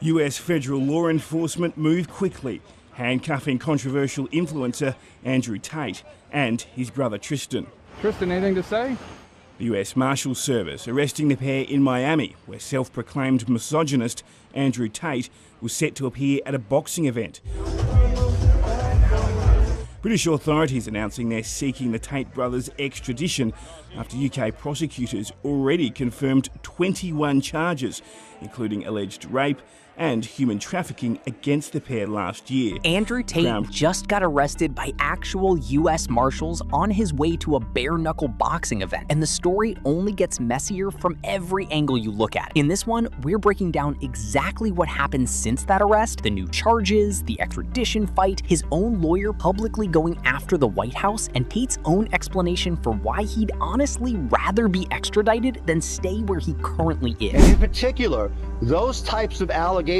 US federal law enforcement moved quickly, handcuffing controversial influencer Andrew Tate and his brother Tristan. Tristan, anything to say? The US Marshals Service arresting the pair in Miami, where self-proclaimed misogynist Andrew Tate was set to appear at a boxing event. British authorities announcing they're seeking the Tate brothers' extradition after UK prosecutors already confirmed 21 charges, including alleged rape and human trafficking against the pair last year. Andrew Tate just got arrested by actual US Marshals on his way to a bare-knuckle boxing event, and the story only gets messier from every angle you look at. In this one, we're breaking down exactly what happened since that arrest, the new charges, the extradition fight, his own lawyer publicly going after the White House, and Tate's own explanation for why he'd honestly rather be extradited than stay where he currently is. And in particular, those types of allegations,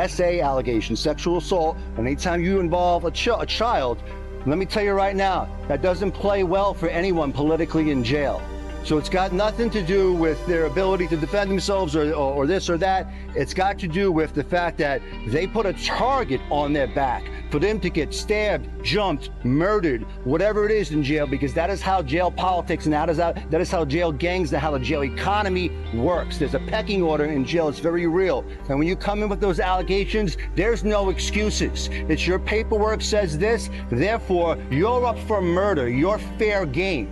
SA allegations, sexual assault, and anytime you involve a child, let me tell you right now, that doesn't play well for anyone politically in jail. So it's got nothing to do with their ability to defend themselves or this or that. It's got to do with the fact that they put a target on their back for them to get stabbed, jumped, murdered, whatever it is in jail, because that is how jail politics and that is how jail gangs and how the jail economy works. There's a pecking order in jail. It's very real. And when you come in with those allegations, there's no excuses. It's your paperwork says this, therefore you're up for murder. You're fair game.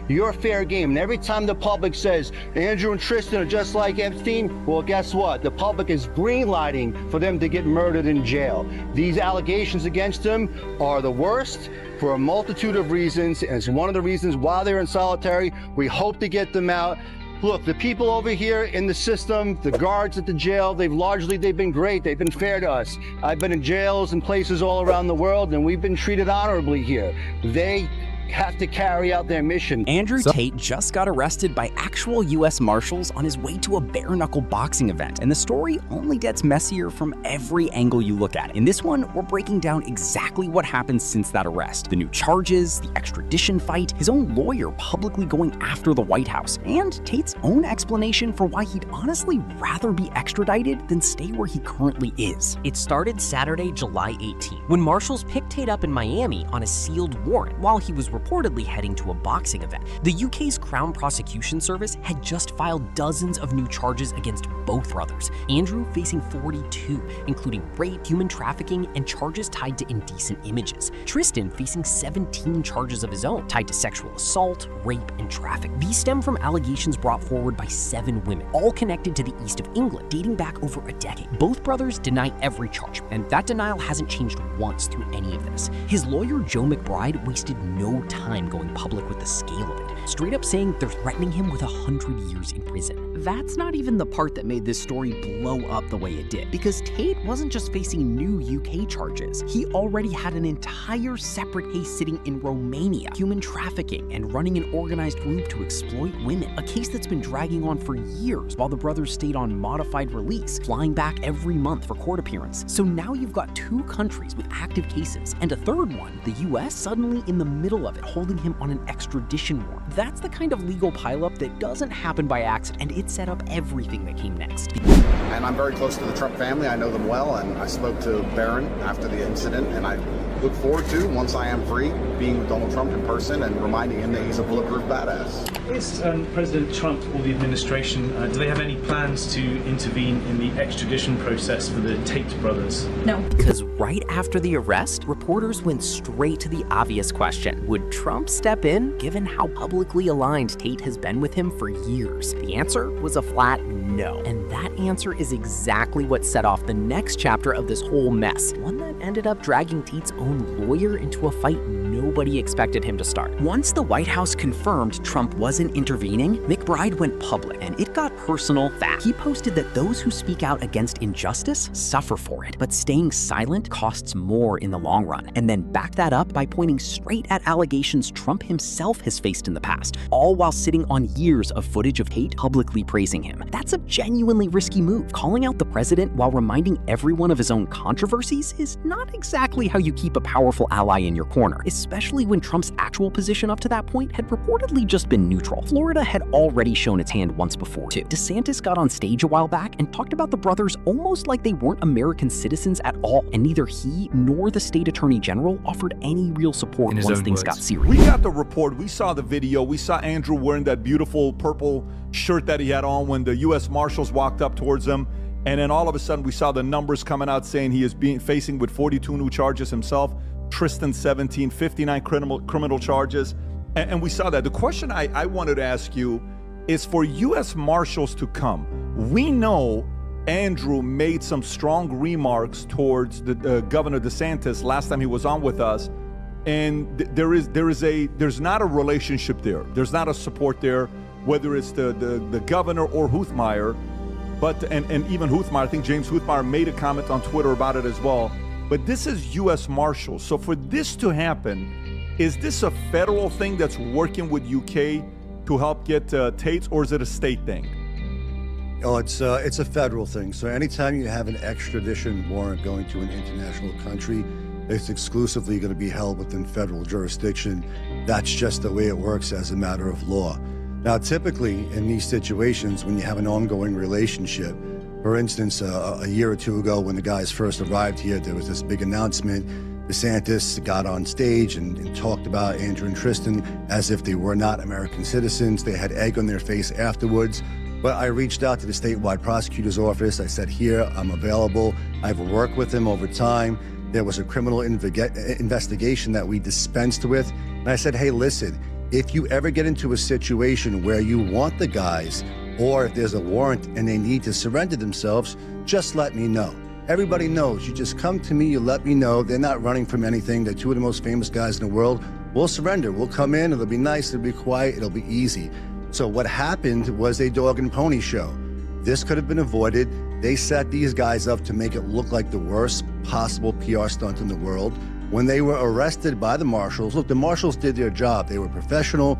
You're fair game. And every time the public says Andrew and Tristan are just like Epstein, well, guess what? The public is greenlighting for them to get murdered in jail. These allegations against them are the worst for a multitude of reasons, and it's one of the reasons why they're in solitary. We hope to get them out. Look, the people over here in the system, the guards at the jail, they've been great. They've been fair to us. I've been in jails and places all around the world, and we've been treated honorably here. They have to carry out their mission. Andrew Tate just got arrested by actual US Marshals on his way to a bare-knuckle boxing event, and the story only gets messier from every angle you look at. In this one, we're breaking down exactly what happened since that arrest, the new charges, the extradition fight, his own lawyer publicly going after the White House, and Tate's own explanation for why he'd honestly rather be extradited than stay where he currently is. It started Saturday, July 18, when Marshals picked Tate up in Miami on a sealed warrant while he was reportedly heading to a boxing event. The UK's Crown Prosecution Service had just filed dozens of new charges against both brothers. Andrew facing 42, including rape, human trafficking, and charges tied to indecent images. Tristan facing 17 charges of his own, tied to sexual assault, rape, and traffic. These stem from allegations brought forward by 7 women, all connected to the east of England, dating back over a decade. Both brothers deny every charge, and that denial hasn't changed once through any of this. His lawyer, Joe McBride, wasted no time going public with the scale of it, straight up saying they're threatening him with 100 years in prison. That's not even the part that made this story blow up the way it did, because Tate wasn't just facing new UK charges. He already had an entire separate case sitting in Romania, human trafficking and running an organized group to exploit women, a case that's been dragging on for years while the brothers stayed on modified release, flying back every month for court appearance. So now you've got 2 countries with active cases, and a third one, the US, suddenly in the middle of it, holding him on an extradition warrant. That's the kind of legal pileup that doesn't happen by accident, and it set up everything that came next. And I'm very close to the Trump family. I know them well, and I spoke to Barron after the incident, and I look forward to, once I am free, being with Donald Trump in person and reminding him that he's a bulletproof badass. Is President Trump or the administration, do they have any plans to intervene in the extradition process for the Tate brothers? No. Because right after the arrest, reporters went straight to the obvious question. Would Trump step in, given how publicly aligned Tate has been with him for years? The answer was a flat no. And that answer is exactly what set off the next chapter of this whole mess, one that ended up dragging Tate's own lawyer into a fight nobody expected him to start. Once the White House confirmed Trump wasn't intervening, McBride went public, and it got personal fast. He posted that those who speak out against injustice suffer for it, but staying silent costs more in the long run, and then backed that up by pointing straight at allegations Trump himself has faced in the past, all while sitting on years of footage of Tate publicly praising him. That's a genuinely risky move. Calling out the president while reminding everyone of his own controversies is not exactly how you keep a powerful ally in your corner, especially especially when Trump's actual position up to that point had reportedly just been neutral. Florida had already shown its hand once before, too. DeSantis got on stage a while back and talked about the brothers almost like they weren't American citizens at all, and neither he nor the state attorney general offered any real support once things got serious. We got the report, we saw the video, we saw Andrew wearing that beautiful purple shirt that he had on when the U.S. Marshals walked up towards him, and then all of a sudden we saw the numbers coming out saying he is facing with 42 new charges himself, Tristan 17, 59 criminal charges, and we saw that. The question I wanted to ask you is for U.S. Marshals to come. We know Andrew made some strong remarks towards the Governor DeSantis last time he was on with us, and there's not a relationship there. There's not a support there, whether it's the governor or Huthmaier, and even Huthmaier. I think James Huthmaier made a comment on Twitter about it as well. But this is U.S. Marshals. So for this to happen, is this a federal thing that's working with UK to help get Tate, or is it a state thing? Oh, it's a federal thing. So anytime you have an extradition warrant going to an international country, it's exclusively going to be held within federal jurisdiction. That's just the way it works as a matter of law. Now, typically in these situations, when you have an ongoing relationship, for instance, a year or two ago when the guys first arrived here, there was this big announcement. DeSantis got on stage and talked about Andrew and Tristan as if they were not American citizens. They had egg on their face afterwards. But I reached out to the statewide prosecutor's office. I said, here, I'm available. I've worked with him over time. There was a criminal investigation that we dispensed with. And I said, hey, listen, if you ever get into a situation where you want the guys, or if there's a warrant and they need to surrender themselves, just let me know. Everybody knows. You just come to me, you let me know. They're not running from anything. They're two of the most famous guys in the world. We'll surrender. We'll come in. It'll be nice. It'll be quiet. It'll be easy. So what happened was a dog and pony show. This could have been avoided. They set these guys up to make it look like the worst possible PR stunt in the world. When they were arrested by the marshals, look, the marshals did their job. They were professional.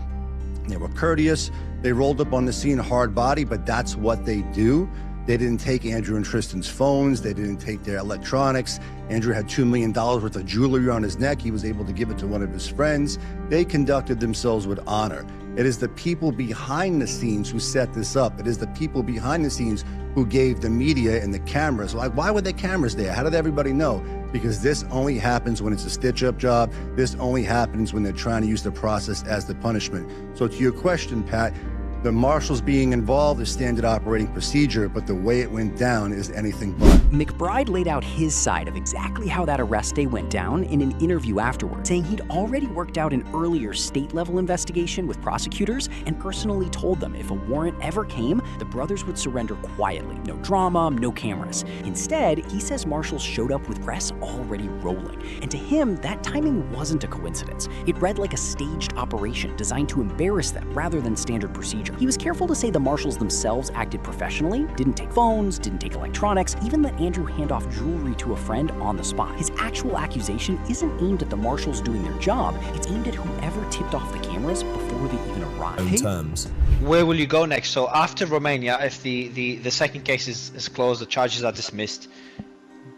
They were courteous. They rolled up on the scene hard body, but that's what they do. They didn't take Andrew and Tristan's phones. They didn't take their electronics. Andrew had $2 million worth of jewelry on his neck. He was able to give it to one of his friends. They conducted themselves with honor. It is the people behind the scenes who set this up. It is the people behind the scenes who gave the media and the cameras. Like, why were there cameras there? How did everybody know? Because this only happens when it's a stitch-up job. This only happens when they're trying to use the process as the punishment. So to your question, Pat, the marshals being involved is standard operating procedure, but the way it went down is anything but. McBride laid out his side of exactly how that arrest day went down in an interview afterward, saying he'd already worked out an earlier state-level investigation with prosecutors and personally told them if a warrant ever came, the brothers would surrender quietly. No drama, no cameras. Instead, he says marshals showed up with press already rolling. And to him, that timing wasn't a coincidence. It read like a staged operation designed to embarrass them rather than standard procedure. He was careful to say the marshals themselves acted professionally, didn't take phones, didn't take electronics, even let Andrew hand off jewelry to a friend on the spot. His actual accusation isn't aimed at the marshals doing their job, it's aimed at whoever tipped off the cameras before they even arrived. Where will you go next? So after Romania, if the second case is closed, the charges are dismissed,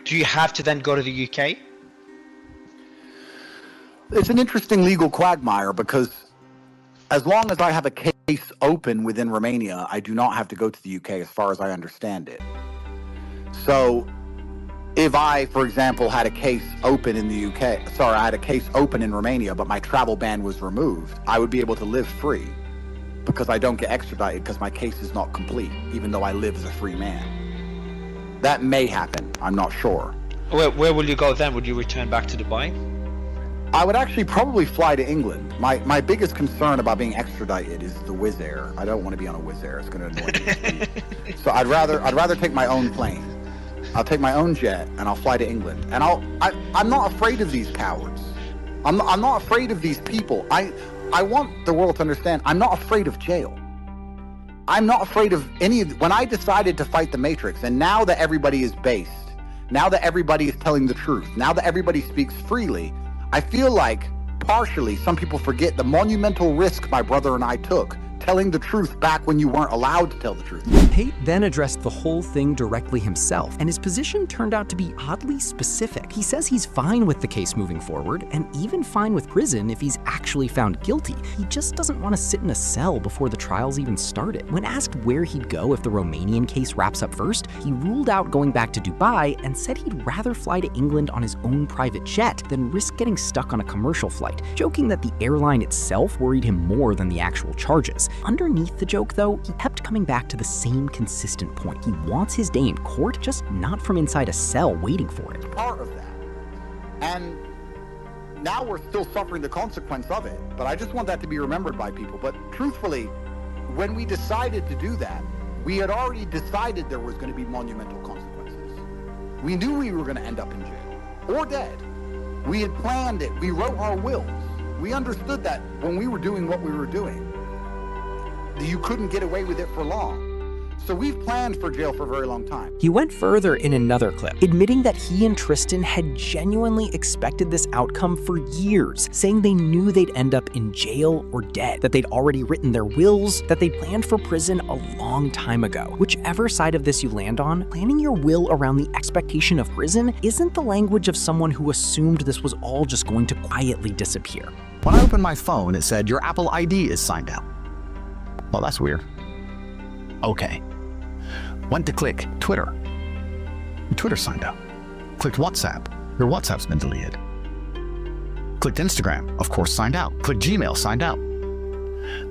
do you have to then go to the UK? It's an interesting legal quagmire because as long as I have a case open within Romania, I do not have to go to the UK as far as I understand it. So if I, for example, had a case open in the UK, I had a case open in Romania, but my travel ban was removed, I would be able to live free because I don't get extradited because my case is not complete, even though I live as a free man. That may happen, I'm not sure. Where will you go then? Would you return back to Dubai? I would actually probably fly to England. My biggest concern about being extradited is the Wizz Air. I don't want to be on a Wizz Air. It's going to annoy me. So I'd rather take my own plane. I'll take my own jet and I'll fly to England. And I'm not afraid of these cowards. I'm not afraid of these people. I want the world to understand I'm not afraid of jail. I'm not afraid of when I decided to fight the Matrix, and now that everybody is based, now that everybody is telling the truth, now that everybody speaks freely, I feel like partially some people forget the monumental risk my brother and I took telling the truth back when you weren't allowed to tell the truth. Tate then addressed the whole thing directly himself, and his position turned out to be oddly specific. He says he's fine with the case moving forward, and even fine with prison if he's actually found guilty. He just doesn't want to sit in a cell before the trials even started. When asked where he'd go if the Romanian case wraps up first, he ruled out going back to Dubai and said he'd rather fly to England on his own private jet than risk getting stuck on a commercial flight, joking that the airline itself worried him more than the actual charges. Underneath the joke, though, he kept coming back to the same consistent point. He wants his day in court, just not from inside a cell waiting for it. Part of that. And now we're still suffering the consequence of it, but I just want that to be remembered by people. But truthfully, when we decided to do that, we had already decided there was going to be monumental consequences. We knew we were going to end up in jail or dead. We had planned it. We wrote our wills. We understood that when we were doing what we were doing, you couldn't get away with it for long. So we've planned for jail for a very long time. He went further in another clip, admitting that he and Tristan had genuinely expected this outcome for years, saying they knew they'd end up in jail or dead, that they'd already written their wills, that they'd planned for prison a long time ago. Whichever side of this you land on, planning your will around the expectation of prison isn't the language of someone who assumed this was all just going to quietly disappear. When I opened my phone, it said, "Your Apple ID is signed out." Well, that's weird. Okay. Went to click Twitter. Twitter signed out. Clicked WhatsApp. Your WhatsApp's been deleted. Clicked Instagram. Of course, signed out. Clicked Gmail. Signed out.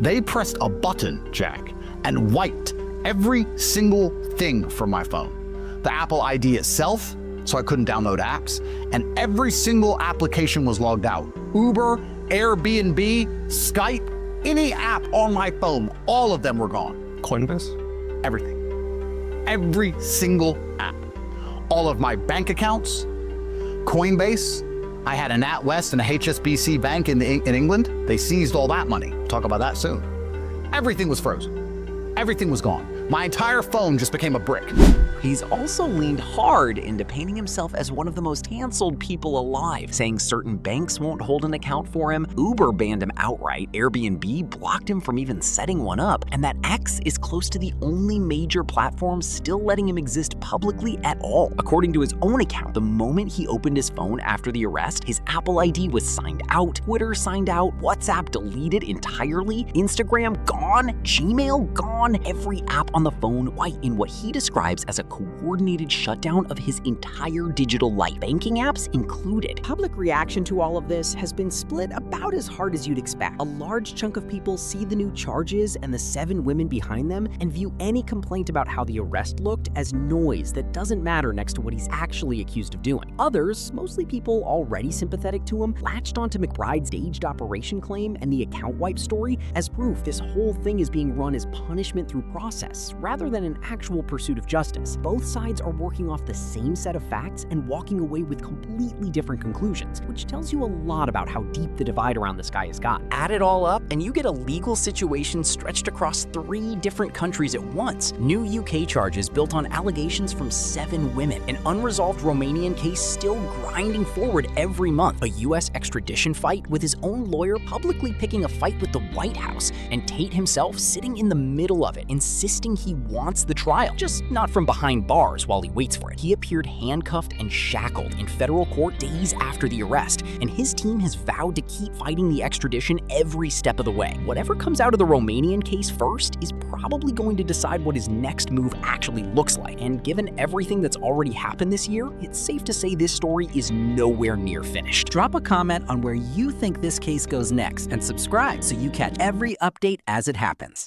They pressed a button, Jack, and wiped every single thing from my phone. The Apple ID itself, so I couldn't download apps, and every single application was logged out. Uber, Airbnb, Skype, any app on my phone, all of them were gone. Coinbase? Everything. Every single app. All of my bank accounts, Coinbase. I had an NatWest and a HSBC bank in England. They seized all that money. Talk about that soon. Everything was frozen. Everything was gone. My entire phone just became a brick. He's also leaned hard into painting himself as one of the most canceled people alive, saying certain banks won't hold an account for him, Uber banned him outright, Airbnb blocked him from even setting one up, and that X is close to the only major platform still letting him exist publicly at all. According to his own account, the moment he opened his phone after the arrest, his Apple ID was signed out, Twitter signed out, WhatsApp deleted entirely, Instagram gone, Gmail gone, every app on the phone, in what he describes as a coordinated shutdown of his entire digital life, banking apps included. Public reaction to all of this has been split about as hard as you'd expect. A large chunk of people see the new charges and the 7 women behind them and view any complaint about how the arrest looked as noise that doesn't matter next to what he's actually accused of doing. Others, mostly people already sympathetic to him, latched onto McBride's staged operation claim and the account wipe story as proof this whole thing is being run as punishment through process rather than an actual pursuit of justice. Both sides are working off the same set of facts and walking away with completely different conclusions, which tells you a lot about how deep the divide around this guy has gotten. Add it all up, and you get a legal situation stretched across 3 different countries at once. New UK charges built on allegations from 7 women, an unresolved Romanian case still grinding forward every month, a US extradition fight with his own lawyer publicly picking a fight with the White House, and Tate himself sitting in the middle of it, insisting he wants the trial, just not from behind bars while he waits for it. He appeared handcuffed and shackled in federal court days after the arrest, and his team has vowed to keep fighting the extradition every step of the way. Whatever comes out of the Romanian case first is probably going to decide what his next move actually looks like, and given everything that's already happened this year, it's safe to say this story is nowhere near finished. Drop a comment on where you think this case goes next, and subscribe so you catch every update as it happens.